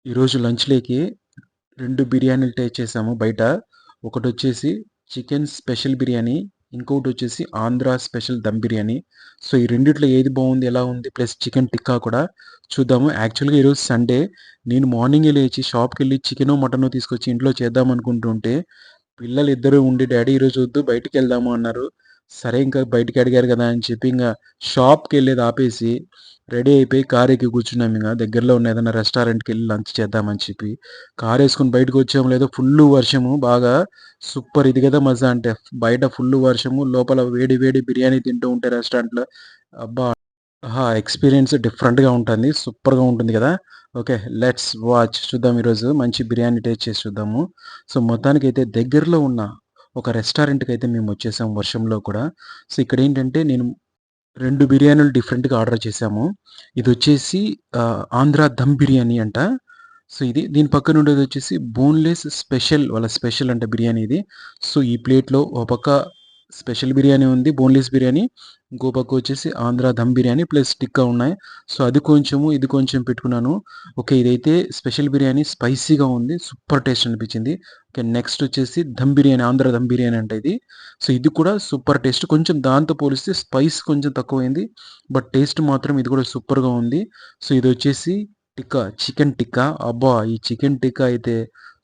ఈరోజు లంచ్‌లోకి 2 బిర్యానీలు టేస్ట్ చేసాము బయట. ఒకటొచ్చేసి చికెన్ స్పెషల్ బిర్యానీ, ఇంకొకటొచ్చేసి ఆంధ్ర స్పెషల్ దమ్ బిర్యానీ. సో, ఈ రెండిట్లో ఏది బావుంది, ఎలా ఉంది, ప్లస్ చికెన్ టిక్కా కూడా చూద్దాము. యాక్చువల్‌గా ఈరోజు సండే. నేను మార్నింగే లేచి షాప్‌కెళ్ళి చికెనో, మటనో తీసుకొచ్చి ఇంట్లో చేద్దామనుకుంటుంటే, పిల్లలిద్దరూ ఉండి డాడీ ఈరోజు వద్దు బయటికెళ్దాము అన్నారు. సరే ఇంకా బయటికి అడిగారు గదా అని చెప్పి షాప్‌కెళ్ళేది ఆపేసి, రెడీ అయిపోయి కారెక్కి కూర్చున్నామింగ. దగ్గరలో ఉన్న ఏదైనా రెస్టారెంట్‌కెళ్ళి లంచ్ చేద్దామని చెప్పి. కారేసుకొని బయటకొచ్చామో లేదో ఫుల్లు వర్షము బాగా సూపర్ ఇది గదా మజా అంటే. బయట ఫుల్లు వర్షము, లోపల వేడి వేడి బిర్యానీ తింటూ ఉంటే రెస్టారెంట్‌లో అబ్బా! ఆహా! ఎక్స్‌పీరియన్స్ డిఫరెంట్‌గా ఉంటుంది. సూపర్‌గా ఉంటుంది గదా! ఓకే. Let's watch. చూద్దాం ఈరోజు మంచి బిర్యానీ టేస్ట్ చేసి చూద్దాము. సో, మొత్తానికైతే దగ్గరలో ఉన్న ఒక రెస్టారెంట్‌కైతే మేమొచ్చేసాం వర్షంలో కూడా. సో, ఇక్కడేంటంటే నేను 2 బిర్యానీలు డిఫరెంట్‌గా ఆర్డర్ చేశాము. ఇదొచ్చేసి ఆంధ్ర దమ్ బిర్యానీ అంట. సో, దీని పక్కన ఉండేదొచ్చేసి బోన్‌లెస్ స్పెషల్ వాళ్ళ స్పెషల్ అంట బిర్యానీ ఇది. సో, ఈ ప్లేట్‌లో ఓ పక్క స్పెషల్ బిర్యానీ ఉంది. బోన్‌లెస్ బిర్యానీ. ఇంకో పక్క వచ్చేసి ఆంధ్ర దమ్ బిర్యానీ ప్లస్ టిక్కా ఉన్నాయి. సో, అది కొంచెము, ఇది కొంచెం పెట్టుకున్నాను. ఓకే. ఇదైతే స్పెషల్ బిర్యానీ స్పైసీగా ఉంది. సూపర్ టేస్ట్ అనిపించింది. ఓకే. నెక్స్ట్ వచ్చేసి దమ్ బిర్యానీ, ఆంధ్ర దమ్ బిర్యానీ అంట ఇది. సో, ఇది కూడా సూపర్ టేస్ట్. కొంచెం దాంతో పోలిస్తే స్పైస్ కొంచెం తక్కువైంది. బట్ టేస్ట్ మాత్రం ఇది కూడా సూపర్‌గా ఉంది. సో, ఇదొచ్చేసి టిక్కా, చికెన్ టిక్కా. అబ్బా! ఈ చికెన్ టిక్కా అయితే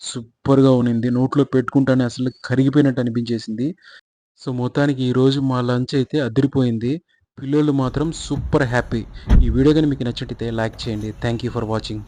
సూపర్‌గా ఉన్నింది. నోట్లో పెట్టుకుంటానే అసలు కరిగిపోయినట్టు అనిపించేసింది. సో, మొత్తానికి ఈరోజు మా లంచ్ అయితే అదిరిపోయింది. పిల్లోళ్ళు మాత్రం సూపర్ హ్యాపీ. ఈ వీడియో గాని మీకు నచ్చినట్టయితే లైక్ చేయండి. Thank you for watching.